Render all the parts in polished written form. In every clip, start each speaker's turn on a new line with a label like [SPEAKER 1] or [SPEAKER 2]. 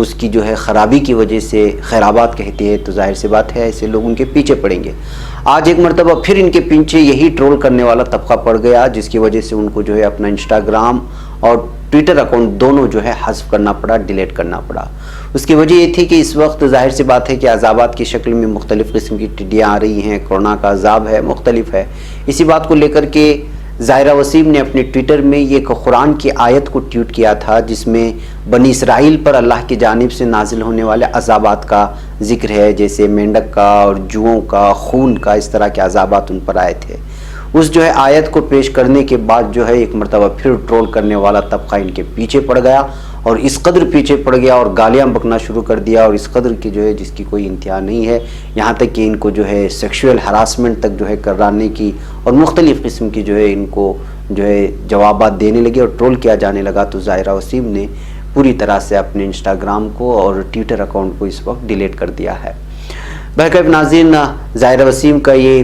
[SPEAKER 1] اس کی جو ہے خرابی کی وجہ سے خیرآباد کہتی ہے، تو ظاہر سی بات ہے ایسے لوگ ان کے پیچھے پڑیں گے۔ آج ایک مرتبہ پھر ان کے پیچھے یہی ٹرول کرنے والا طبقہ پڑ گیا، جس کی وجہ سے ان کو جو ہے اپنا انسٹاگرام اور ٹویٹر اکاؤنٹ دونوں جو ہے حذف کرنا پڑا، ڈیلیٹ کرنا پڑا۔ اس کی وجہ یہ تھی کہ اس وقت ظاہر سی بات ہے کہ عذابات کی شکل میں مختلف قسم کی ٹڈیاں آ رہی ہیں، کورونا کا عذاب ہے، مختلف ہے۔ اسی بات کو لے کر کے ظاہرہ وسیم نے اپنے ٹویٹر میں یہ قرآن کی آیت کو ٹویٹ کیا تھا، جس میں بنی اسرائیل پر اللہ کی جانب سے نازل ہونے والے عذابات کا ذکر ہے، جیسے مینڈک کا اور جوؤں کا، خون کا، اس طرح کے عذابات ان پر آئے تھے۔ اس جو ہے آیت کو پیش کرنے کے بعد جو ہے ایک مرتبہ پھر ٹرول کرنے والا طبقہ ان کے پیچھے پڑ گیا، اور اس قدر پیچھے پڑ گیا اور گالیاں بکنا شروع کر دیا، اور اس قدر کی جو ہے جس کی کوئی انتہا نہیں ہے، یہاں تک کہ ان کو جو ہے سیکشول ہراسمنٹ تک جو ہے کرانے کی اور مختلف قسم کی جو ہے ان کو جو ہے جوابات دینے لگے اور ٹرول کیا جانے لگا۔ تو ظاہرہ وسیم نے پوری طرح سے اپنے انسٹاگرام کو اور ٹویٹر اکاؤنٹ کو اس وقت ڈیلیٹ کر دیا ہے۔ بہرکیف ناظرین، ظاہرہ وسیم کا یہ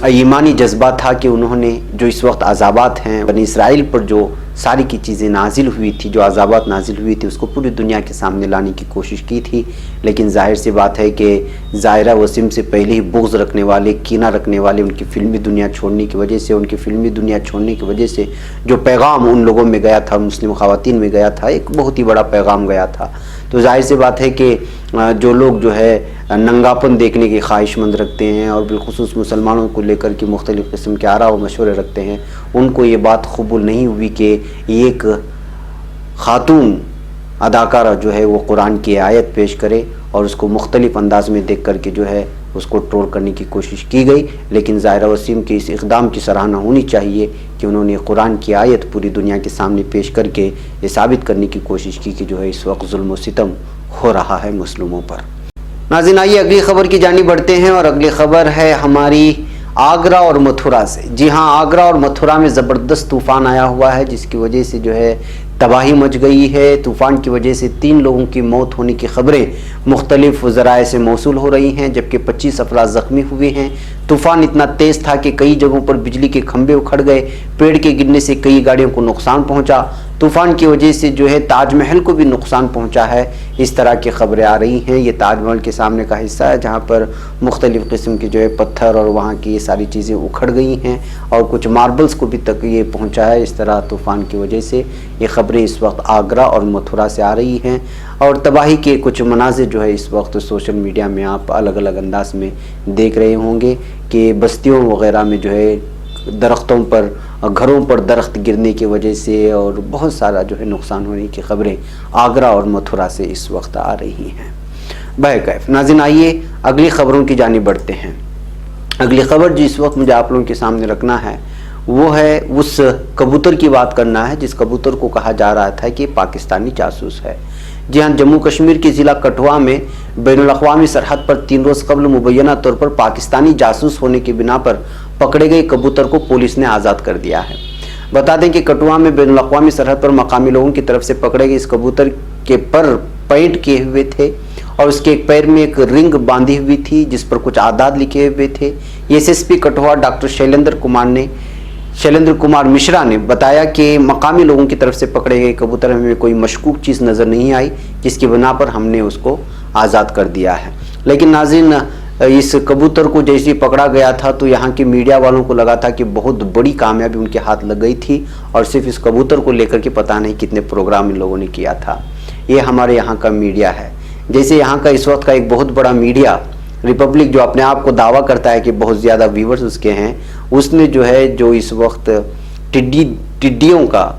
[SPEAKER 1] ایمانی جذبہ تھا کہ انہوں نے جو اس وقت عذابات ہیں بنی اسرائیل پر، جو ساری کی چیزیں نازل ہوئی تھی، جو عذابات نازل ہوئی تھی، اس کو پوری دنیا کے سامنے لانے کی کوشش کی تھی، لیکن ظاہر سی بات ہے کہ ظاہرہ وسیم سے پہلے ہی بغض رکھنے والے، کینہ رکھنے والے، ان کی فلمی دنیا چھوڑنے کی وجہ سے، ان کی فلمی دنیا چھوڑنے کی وجہ سے جو پیغام ان لوگوں میں گیا تھا، مسلم خواتین میں گیا تھا، ایک بہت ہی بڑا پیغام گیا تھا۔ تو ظاہر سی بات ہے کہ جو لوگ جو ہے ننگاپن دیکھنے کی خواہش مند رکھتے ہیں اور بالخصوص مسلمانوں کو لے کر کے مختلف قسم کے آراء و مشورے رکھتے ہیں، ان کو یہ بات قبول نہیں ہوئی کہ ایک خاتون اداکارہ جو ہے وہ قرآن کی آیت پیش کرے اور اس کو مختلف انداز میں دیکھ کر کے جو ہے اس کو ٹرول کرنے کی کوشش کی گئی۔ لیکن ظاہرہ وسیم کے اس اقدام کی سراہنا ہونی چاہیے کہ انہوں نے قرآن کی آیت پوری دنیا کے سامنے پیش کر کے یہ ثابت کرنے کی کوشش کی کہ جو ہے اس وقت ظلم و ستم ہو رہا ہے مسلموں پر۔ ناظرین، آئیے اگلی خبر کی جانب بڑھتے ہیں، اور اگلی خبر ہے ہماری آگرہ اور متھرا سے۔ جی ہاں، آگرہ اور متھرا میں زبردست طوفان آیا ہوا ہے، جس کی وجہ سے جو ہے تباہی مچ گئی ہے۔ طوفان کی وجہ سے 3 لوگوں کی موت ہونے کی خبریں مختلف ذرائع سے موصول ہو رہی ہیں، جبکہ 25 افراد زخمی ہوئے ہیں۔ طوفان اتنا تیز تھا کہ کئی جگہوں پر بجلی کے کھمبے اکھڑ گئے، پیڑ کے گرنے سے کئی گاڑیوں کو نقصان پہنچا۔ طوفان کی وجہ سے جو ہے تاج محل کو بھی نقصان پہنچا ہے، اس طرح کی خبریں آ رہی ہیں۔ یہ تاج محل کے سامنے کا حصہ ہے جہاں پر مختلف قسم کے جو ہے پتھر اور وہاں کی یہ ساری چیزیں اکھڑ گئی ہیں، اور کچھ ماربلز کو بھی تک یہ پہنچا ہے۔ اس طرح طوفان کی وجہ سے یہ خبریں اس وقت آگرہ اور متھرا سے آ رہی ہیں، اور تباہی کے کچھ مناظر جو ہے اس وقت سوشل میڈیا میں آپ الگ الگ انداز میں دیکھ رہے ہوں گے کہ بستیوں وغیرہ میں جو ہے درختوں پر، گھروں پر درخت گرنے کی وجہ سے اور بہت سارا جو ہے نقصان ہونے کی خبریں آگرہ اور متھرا سے اس وقت آ رہی ہیں۔ بہرکیف ناظرین، آئیے اگلی خبروں کی جانب بڑھتے ہیں۔ اگلی خبر جو اس وقت مجھے آپ لوگوں کے سامنے رکھنا ہے وہ ہے اس کبوتر کی بات کرنا ہے جس کبوتر کو کہا جا رہا تھا کہ پاکستانی جاسوس ہے۔ جی ہاں، جموں کشمیر کے ضلع کٹھوعہ میں بین الاقوامی سرحد پر 3 روز قبل مبینہ طور پر پاکستانی جاسوس ہونے کی بنا پر پکڑے گئے کبوتر کو پولیس نے آزاد کر دیا ہے۔ بتا دیں کہ کٹھوعہ میں بین الاقوامی سرحد پر مقامی لوگوں کی طرف سے پکڑے گئے اس کبوتر کے پر پینٹ کیے ہوئے تھے، اور اس کے ایک پیر میں ایک رنگ باندھی ہوئی تھی جس پر کچھ اعداد لکھے ہوئے تھے۔ S S P Kathua doctor Shailendra Kumar Mishra نے بتایا کہ مقامی لوگوں کی طرف سے پکڑے گئے کبوتر میں کوئی مشکوک چیز نظر نہیں آئی، جس کی بنا پر ہم نے اس کو آزاد کر دیا ہے۔ لیکن ناظرین، اس کبوتر کو جیسے پکڑا گیا تھا تو یہاں کے میڈیا والوں کو لگا تھا کہ بہت بڑی کامیابی ان کے ہاتھ لگ گئی تھی، اور صرف اس کبوتر کو لے کر کے پتہ نہیں کتنے پروگرام ان لوگوں نے کیا تھا۔ یہ ہمارے یہاں کا میڈیا ہے۔ جیسے یہاں کا اس وقت کا ایک بہت بڑا میڈیا ریپبلک، جو اپنے آپ کو دعویٰ کرتا ہے کہ بہت زیادہ ویورز اس کے ہیں، اس نے جو ہے جو اس وقت ٹڈیوں کا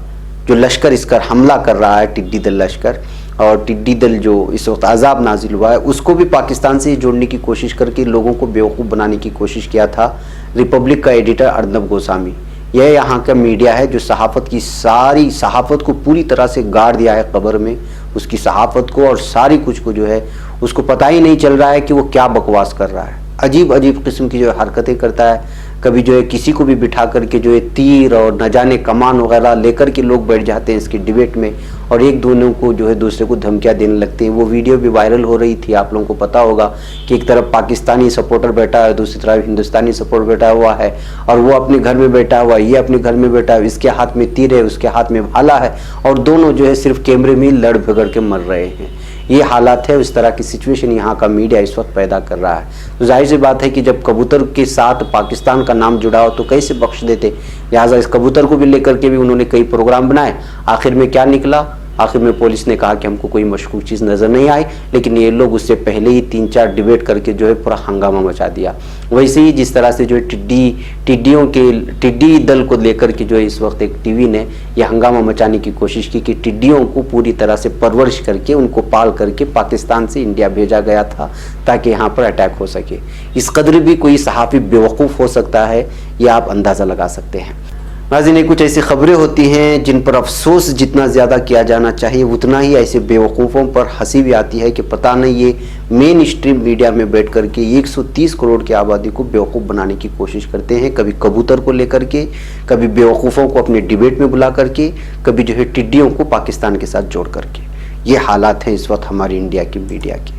[SPEAKER 1] جو لشکر اس پر حملہ کر رہا ہے، ٹڈی دل لشکر، اور ٹڈی دل جو اس وقت عذاب نازل ہوا ہے، اس کو بھی پاکستان سے جوڑنے کی کوشش کر کے لوگوں کو بیوقوف بنانے کی کوشش کیا تھا ریپبلک کا ایڈیٹر ارنب گوسوامی۔ یہ یہاں کا میڈیا ہے جو صحافت کی ساری صحافت کو پوری طرح سے گاڑ دیا ہے قبر میں، اس کی صحافت کو اور ساری کچھ کو جو ہے اس کو پتہ ہی نہیں چل رہا ہے کہ وہ کیا بکواس کر رہا ہے۔ عجیب عجیب قسم کی جو حرکتیں کرتا ہے، کبھی جو ہے کسی کو بھی بٹھا کر کے جو ہے تیر اور نہ جانے کمان وغیرہ لے کر کے لوگ بیٹھ جاتے ہیں اس کی ڈیبیٹ میں، اور ایک دونوں کو جو ہے دوسرے کو دھمکیاں دینے لگتے ہیں۔ وہ ویڈیو بھی وائرل ہو رہی تھی، آپ لوگوں کو پتہ ہوگا کہ ایک طرف پاکستانی سپورٹر بیٹھا ہے، دوسری طرف ہندوستانی سپورٹر بیٹھا ہوا ہے، اور وہ اپنے گھر میں بیٹھا ہوا ہے، یہ اپنے گھر میں بیٹھا ہے، اس کے ہاتھ میں تیر ہے، اس کے ہاتھ میں بھالا ہے، اور دونوں جو ہے صرف کیمرے میں لڑ بھگڑ کے مر رہے ہیں۔ یہ حالات ہے, اس طرح کی سچویشن یہاں کا میڈیا اس وقت پیدا کر رہا ہے. تو ظاہر سی بات ہے کہ جب کبوتر کے ساتھ پاکستان کا نام جڑا ہو تو کیسے بخش دیتے, لہٰذا اس کبوتر کو بھی لے کر کے بھی انہوں نے کئی پروگرام بنائے. آخر میں کیا نکلا؟ آخر میں پولیس نے کہا کہ ہم کو کوئی مشکوک چیز نظر نہیں آئی, لیکن یہ لوگ اس سے پہلے ہی 3-4 ڈیبیٹ کر کے جو ہے پورا ہنگامہ مچا دیا. ویسے ہی جس طرح سے جو ٹڈی دل کو لے کر کے جو ہے اس وقت ایک ٹی وی نے یہ ہنگامہ مچانے کی کوشش کی کہ ٹڈیوں کو پوری طرح سے پرورش کر کے ان کو پال کر کے پاکستان سے انڈیا بھیجا گیا تھا تاکہ یہاں پر اٹیک ہو سکے. اس قدر بھی کوئی صحافی بیوقوف ہو سکتا ہے, یہ آپ اندازہ لگا سکتے ہیں. ناظرین, کچھ ایسی خبریں ہوتی ہیں جن پر افسوس جتنا زیادہ کیا جانا چاہیے اتنا ہی ایسے بیوقوفوں پر ہنسی بھی آتی ہے کہ پتہ نہیں یہ مین اسٹریم میڈیا میں بیٹھ کر کے 130 کروڑ کی آبادی کو بیوقوف بنانے کی کوشش کرتے ہیں, کبھی کبوتر کو لے کر کے, کبھی بیوقوفوں کو اپنے ڈیبیٹ میں بلا کر کے, کبھی جو ہے ٹڈیوں کو پاکستان کے ساتھ جوڑ کر کے. یہ حالات ہیں اس وقت ہماری انڈیا کی میڈیا کے.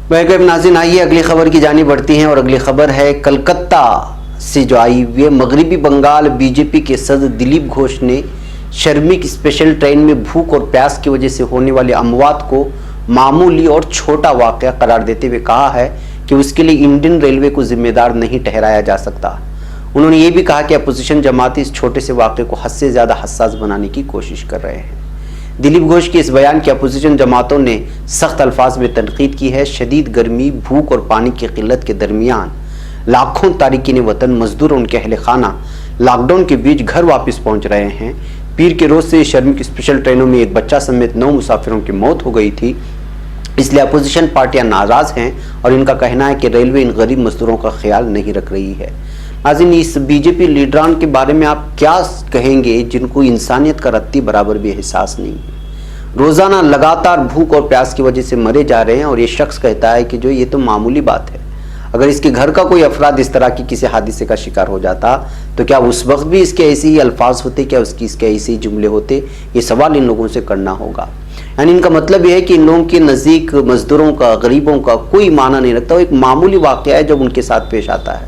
[SPEAKER 1] بہرکیف ناظرین, آئیے اگلی خبر کی جانب بڑھتی ہیں, اور اگلی خبر ہے کلکتہ سے جو آئی ہوئی ہے. مغربی بنگال بی جے پی کے صدر دلیپ گھوش نے شرمک اسپیشل ٹرین میں بھوک اور پیاس کی وجہ سے ہونے والے اموات کو معمولی اور چھوٹا واقعہ قرار دیتے ہوئے کہا ہے کہ اس کے لیے انڈین ریلوے کو ذمہ دار نہیں ٹھہرایا جا سکتا. انہوں نے یہ بھی کہا کہ اپوزیشن جماعتیں اس چھوٹے سے واقعے کو حد سے زیادہ حساس بنانے کی کوشش کر رہے ہیں. دلیپ گھوش کے اس بیان کی اپوزیشن جماعتوں نے سخت الفاظ میں تنقید کی ہے. شدید گرمی, بھوک اور پانی کی قلت کے درمیان لاکھوں تارکین وطن, مزدور اور ان کے اہل خانہ لاک ڈاؤن کے بیچ گھر واپس پہنچ رہے ہیں. پیر کے روز سے شرمک اسپیشل ٹرینوں میں ایک بچہ سمیت 9 مسافروں کی موت ہو گئی تھی. اس لیے اپوزیشن پارٹیاں ناراض ہیں اور ان کا کہنا ہے کہ ریلوے ان غریب مزدوروں کا خیال نہیں رکھ رہی ہے. ناظرین, اس بی جے پی لیڈران کے بارے میں آپ کیا کہیں گے جن کو انسانیت کا رتی برابر بھی احساس نہیں ہے؟ روزانہ لگاتار بھوک اور پیاس کی وجہ سے مرے جا رہے ہیں اور یہ شخص کہتا ہے کہ جو یہ تو معمولی بات ہے. اگر اس کے گھر کا کوئی افراد اس طرح کی کسی حادثے کا شکار ہو جاتا تو کیا اس وقت بھی اس کے ایسے ہی الفاظ ہوتے, کیا اس کے ایسے ہی جملے ہوتے؟ یہ سوال ان لوگوں سے کرنا ہوگا. یعنی ان کا مطلب یہ ہے کہ ان لوگوں کے نزدیک مزدوروں کا, غریبوں کا کوئی معنی نہیں رکھتا. وہ ایک معمولی واقعہ ہے جب ان کے ساتھ پیش آتا ہے.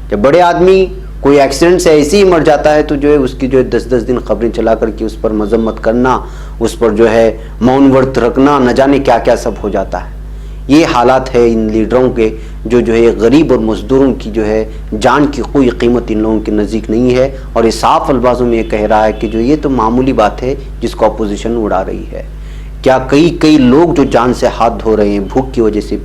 [SPEAKER 1] جب بڑے آدمی کوئی ایکسیڈنٹ سے ایسے ہی مر جاتا ہے تو جو ہے اس کی جو ہے 10 دن خبریں چلا کر کے اس پر مذمت کرنا, اس پر جو ہے مون ورت رکھنا, نہ جانے کیا کیا سب ہو جاتا ہے. یہ حالات ہے ان لیڈروں کے جو ہے غریب اور مزدوروں کی جو ہے جان کی کوئی قیمت ان لوگوں کے نزدیک نہیں ہے. اور یہ صاف الفاظوں میں یہ کہہ رہا ہے کہ جو یہ تو معمولی بات ہے جس کو اپوزیشن اڑا رہی ہے. کیا کئی لوگ جو جان سے ہاتھ دھو رہے ہیں بھوک کی وجہ سے,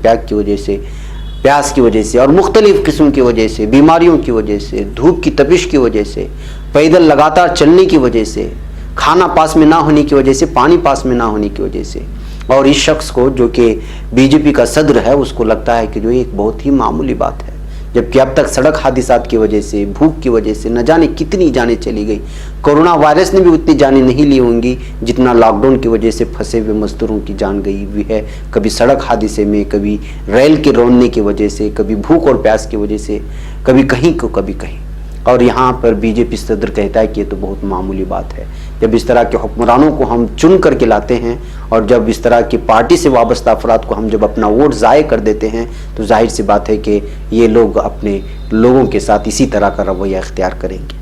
[SPEAKER 1] پیاس کی وجہ سے اور مختلف قسم کی وجہ سے, بیماریوں کی وجہ سے, دھوپ کی تپش کی وجہ سے, پیدل لگاتار چلنے کی وجہ سے, کھانا پاس میں نہ ہونے کی وجہ سے, پانی پاس میں نہ ہونے کی وجہ سے. اور اس شخص کو جو کہ بی جے پی کا صدر ہے اس کو لگتا ہے کہ جو ایک بہت ہی معمولی بات ہے, جبکہ اب تک سڑک حادثات کی وجہ سے, بھوک کی وجہ سے نہ جانے کتنی جانیں چلی گئی. کورونا وائرس نے بھی اتنی جانیں نہیں لی ہوں گی جتنا لاک ڈاؤن کی وجہ سے پھنسے ہوئے مزدوروں کی جان گئی ہوئی ہے. کبھی سڑک حادثے میں, کبھی ریل کے روننے کی وجہ سے, کبھی بھوک اور پیاس کی وجہ سے, کبھی کہیں کو کبھی کہیں. اور یہاں پر بی جے پی صدر کہتا ہے کہ یہ تو بہت معمولی بات ہے. جب اس طرح کے حکمرانوں کو ہم چن کر کے لاتے ہیں اور جب اس طرح کی پارٹی سے وابستہ افراد کو ہم جب اپنا ووٹ ضائع کر دیتے ہیں تو ظاہر سی بات ہے کہ یہ لوگ اپنے لوگوں کے ساتھ اسی طرح کا رویہ اختیار کریں گے.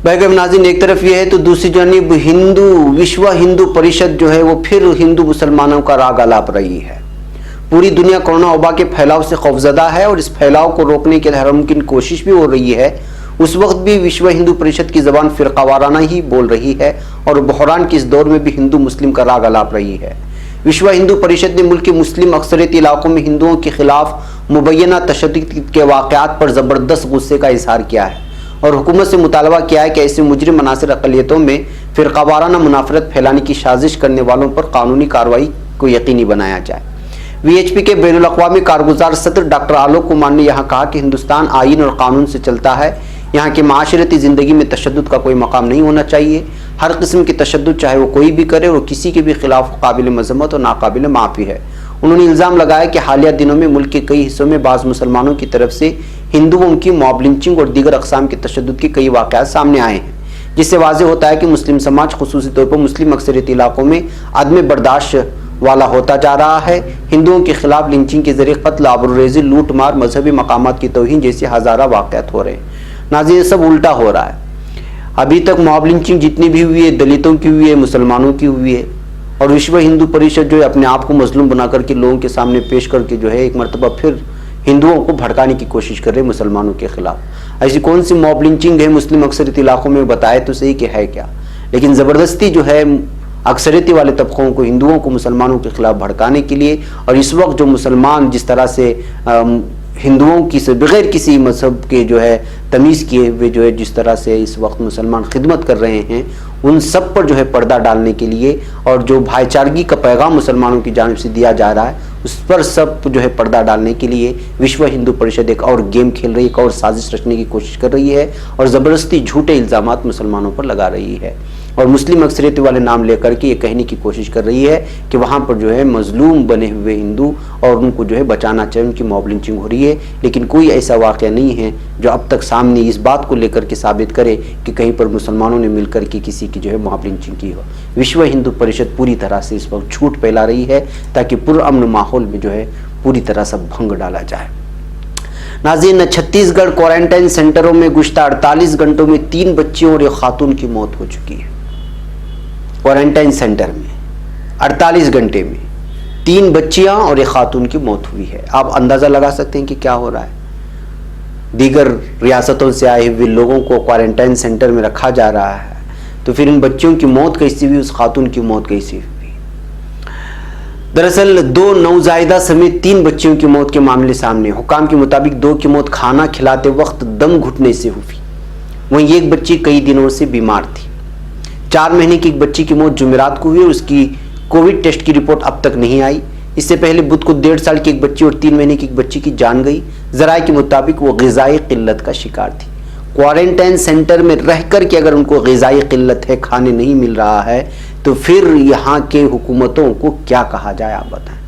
[SPEAKER 1] بہرکیف ناظرین, ایک طرف یہ ہے تو دوسری جانب وشو ہندو پریشد جو ہے وہ پھر ہندو مسلمانوں کا راگ الاپ رہی ہے. پوری دنیا کورونا وبا کے پھیلاؤ سے خوفزدہ ہے اور اس پھیلاؤ کو روکنے کے لیے ہر ممکن کوشش بھی ہو رہی ہے. اس وقت بھی وشو ہندو پریشد کی زبان فرقہ وارانہ ہی بول رہی ہے اور بحران کے اس دور میں بھی ہندو مسلم کا راگ الاپ رہی ہے. وشو ہندو پریشد نے ملک کے مسلم اکثریتی علاقوں میں ہندوؤں کے خلاف مبینہ تشدد کے واقعات پر زبردست غصے کا اظہار کیا ہے اور حکومت سے مطالبہ کیا ہے کہ ایسے مجرم عناصر اقلیتوں میں فرقہ وارانہ منافرت پھیلانے کی سازش کرنے والوں پر قانونی کارروائی کو یقینی بنایا جائے. وی ایچ پی کے بین الاقوامی کارگزار صدر ڈاکٹر آلوک کمار نے یہاں کہا کہ ہندوستان آئین اور قانون سے چلتا ہے. یہاں کی معاشرتی زندگی میں تشدد کا کوئی مقام نہیں ہونا چاہیے. ہر قسم کی تشدد چاہے وہ کوئی بھی کرے اور کسی کے بھی خلاف قابل مذمت اور ناقابل معافی ہے. انہوں نے الزام لگایا کہ حالیہ دنوں میں ملک کے کئی حصوں میں بعض مسلمانوں کی طرف سے ہندوؤں کی موب لنچنگ اور دیگر اقسام کے تشدد کے کئی واقعات سامنے آئے ہیں, جس سے واضح ہوتا ہے کہ مسلم سماج خصوصی طور پر مسلم اکثریتی علاقوں میں عدم برداشت والا ہوتا جا رہا ہے. ہندوؤں کے خلاف لنچنگ کے ذریعے قتل, آبروریزی, لوٹ مار, مذہبی مقامات کی توہین جیسے ہزارہ واقعات ہو رہے ہیں. ناظرین, سب الٹا ہو رہا ہے. ابھی تک موب لنچنگ جتنی بھی ہوئی ہے دلتوں کی ہوئی ہے, مسلمانوں کی ہوئی ہے, اور وشو ہندو پریشد جو ہے اپنے آپ کو مظلوم بنا کر کے لوگوں کے سامنے پیش کر کے جو ہے ایک مرتبہ پھر ہندوؤں کو بھڑکانے کی کوشش کر رہے ہیں مسلمانوں کے خلاف۔ ایسی کون سی موب لنچنگ ہے مسلم اکثریتی علاقوں میں؟ بتائے تو صحیح کہ ہے کیا، لیکن زبردستی جو ہے اکثریتی والے طبقوں کو، ہندوؤں کو مسلمانوں کے خلاف بھڑکانے کے لیے، اور اس وقت جو مسلمان جس طرح سے ہندوؤں کی سے بغیر کسی مذہب کے جو ہے تمیز کیے ہوئے جو ہے جس طرح سے اس وقت مسلمان خدمت کر رہے ہیں، ان سب پر جو ہے پردہ ڈالنے کے لیے، اور جو بھائی چارگی کا پیغام مسلمانوں کی جانب سے دیا جا رہا ہے اس پر سب جو ہے پردہ ڈالنے کے لیے وشو ہندو پریشد ایک اور گیم کھیل رہی ہے، ایک اور سازش رچنے کی کوشش کر رہی ہے، اور زبردستی جھوٹے الزامات مسلمانوں پر لگا رہی ہے، اور مسلم اکثریت والے نام لے کر کے یہ کہنے کی کوشش کر رہی ہے کہ وہاں پر جو ہے مظلوم بنے ہوئے ہندو اور ان کو جو ہے بچانا چاہیے، ان کی موب لنچنگ ہو رہی ہے، لیکن کوئی ایسا واقعہ نہیں ہے جو اب تک سامنے اس بات کو لے کر کے ثابت کرے کہ کہیں پر مسلمانوں نے مل کر کے کسی کی جو ہے موب لنچنگ کی ہو۔ وشو ہندو پریشد پوری طرح سے اس وقت جھوٹ پھیلا رہی ہے تاکہ پرامن ماحول میں جو ہے پوری طرح سے بھنگ ڈالا جائے۔ ناظرین، چھتیس گڑھ کوارنٹائن سینٹروں میں گزشتہ 48 گھنٹوں میں 3 بچیوں اور 1 خاتون کی موت ہو چکی ہے۔ کوارنٹائن سینٹر میں 48 گھنٹے میں 3 بچیاں اور 1 خاتون کی موت ہوئی ہے۔ آپ اندازہ لگا سکتے ہیں کہ کیا ہو رہا ہے۔ دیگر ریاستوں سے آئے ہوئے لوگوں کو کوارنٹائن سینٹر میں رکھا جا رہا ہے، تو پھر ان بچیوں کی موت کیسی ہوئی، اس خاتون کی موت کیسی ہوئی؟ دراصل 2 نوزائیدہ سمیت 3 بچیوں کی موت کے معاملے سامنے۔ حکام کے مطابق 2 کی موت کھانا کھلاتے وقت دم گھٹنے سے ہوئی، وہیں ایک بچی کئی دنوں سے بیمار تھی۔ 4 مہینے کی ایک بچی کی موت جمعرات کو ہوئی اور اس کی کووڈ ٹیسٹ کی رپورٹ اب تک نہیں آئی۔ اس سے پہلے بدھ کو 1.5 سال کی ایک بچی اور 3 مہینے کی ایک بچی کی جان گئی۔ ذرائع کے مطابق وہ غذائی قلت کا شکار تھی۔ کوارنٹائن سینٹر میں رہ کر کے اگر ان کو غذائی قلت ہے، کھانے نہیں مل رہا ہے، تو پھر یہاں کے حکومتوں کو کیا کہا جائے، آپ بتائیں۔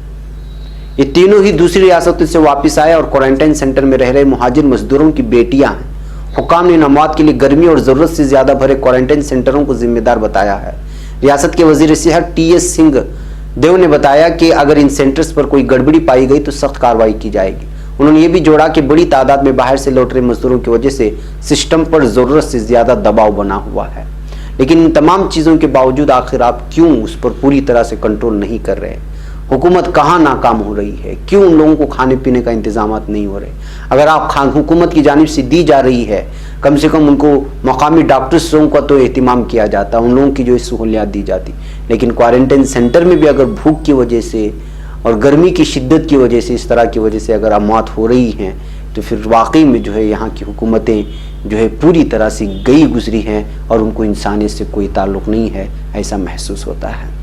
[SPEAKER 1] یہ تینوں ہی دوسری ریاستوں سے واپس آئے اور کوارنٹائن سینٹر میں رہ رہے مہاجر مزدوروں کی بیٹیاں ہیں۔ حکام نے ان اموات کے لیے گرمی اور ضرورت سے زیادہ بھرے کوارنٹائن سینٹروں کو ذمہ دار بتایا ہے۔ ریاست کے وزیر صحت ٹی ایس سنگھ دیو نے بتایا کہ اگر ان سینٹرز پر کوئی گڑبڑی پائی گئی تو سخت کارروائی کی جائے گی۔ انہوں نے یہ بھی جوڑا کہ بڑی تعداد میں باہر سے لوٹ رہے مزدوروں کی وجہ سے سسٹم پر ضرورت سے زیادہ دباؤ بنا ہوا ہے، لیکن ان تمام چیزوں کے باوجود آخر آپ کیوں اس پر پوری طرح سے کنٹرول نہیں کر رہے؟ حکومت کہاں ناکام ہو رہی ہے؟ کیوں ان لوگوں کو کھانے پینے کا انتظامات نہیں ہو رہے؟ اگر آپ حکومت کی جانب سے دی جا رہی ہے، کم سے کم ان کو مقامی ڈاکٹروں کا تو اہتمام کیا جاتا، ان لوگوں کی جو سہولیات دی جاتی، لیکن کوارنٹائن سینٹر میں بھی اگر بھوک کی وجہ سے اور گرمی کی شدت کی وجہ سے، اس طرح کی وجہ سے اگر اموات ہو رہی ہیں، تو پھر واقعی میں جو ہے یہاں کی حکومتیں جو ہے پوری طرح سے گئی گزری ہیں اور ان کو انسانیت سے کوئی تعلق نہیں ہے، ایسا محسوس ہوتا ہے۔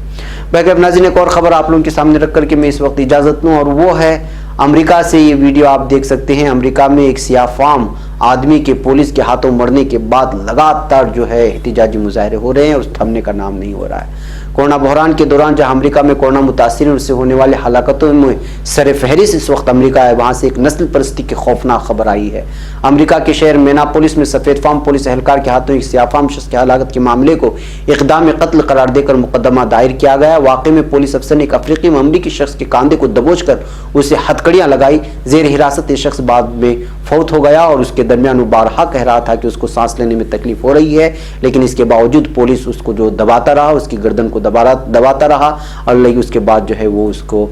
[SPEAKER 1] باقی اب ناظرین ایک اور خبر آپ لوگوں کے سامنے رکھ کر کے میں اس وقت اجازت لوں، اور وہ ہے امریکہ سے یہ ویڈیو آپ دیکھ سکتے ہیں۔ امریکہ میں ایک سیاہ فام آدمی کے پولیس کے ہاتھوں مرنے کے بعد لگاتار جو ہے احتجاجی مظاہرے ہو رہے ہیں اور اس تھمنے کا نام نہیں ہو رہا ہے۔ کورونا بحران کے دوران جہاں امریکہ میں کورونا متاثرین اور اس سے ہونے والے ہلاکتوں میں سر فہرست اس وقت امریکہ ہے، وہاں سے ایک نسل پرستی کی خوفناک خبر آئی ہے۔ امریکہ کے شہر میناپولس میں سفید فام پولیس اہلکار کے ہاتھوں ایک سیاہ فام شخص کی ہلاکت کے معاملے کو اقدام قتل قرار دے کر مقدمہ دائر کیا گیا۔ واقعے میں پولیس افسر نے ایک افریقی امریکی شخص کے کاندھے کو دبوچ کر اسے ہتھکڑیاں لگائی۔ زیر حراست یہ شخص بعد میں فوت ہو گیا اور اس کے درمیان وہ بارہا کہہ رہا تھا کہ اس کو سانس لینے میں تکلیف ہو رہی ہے، لیکن اس کے باوجود پولیس اس کو جو دباتا رہا، اس کی گردن کو دباتا رہا، اور لیکن اس کے بعد جو ہے وہ اس کو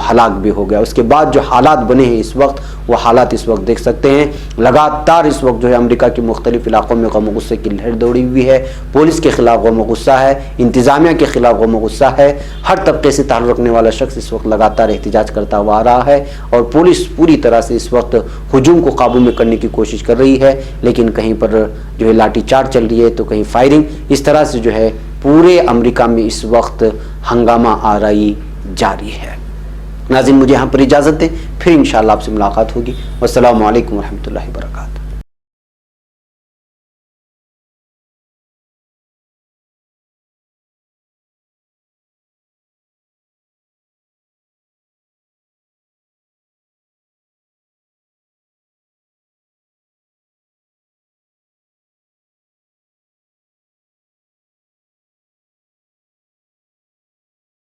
[SPEAKER 1] ہلاک بھی ہو گیا۔ اس کے بعد جو حالات بنے ہیں اس وقت، وہ حالات اس وقت دیکھ سکتے ہیں۔ لگاتار اس وقت جو ہے امریکہ کے مختلف علاقوں میں غم و غصے کی لہر دوڑی ہوئی ہے۔ پولیس کے خلاف غم و غصہ ہے، انتظامیہ کے خلاف غم و غصہ ہے، ہر طبقے سے تعلق رکھنے والا شخص اس وقت لگاتار احتجاج کرتا ہوا آ رہا ہے، اور پولیس پوری طرح سے اس وقت ہجوم کو قابو میں کرنے کی کوشش کر رہی ہے، لیکن کہیں پر جو ہے لاٹھی چارج چل رہی ہے تو کہیں فائرنگ۔ اس طرح سے جو ہے پورے امریکہ میں اس وقت ہنگامہ آرائی جاری ہے۔ ناظرین مجھے یہاں پر اجازت دیں، پھر انشاءاللہ آپ سے ملاقات ہوگی۔ والسلام علیکم ورحمۃ اللہ وبرکاتہ۔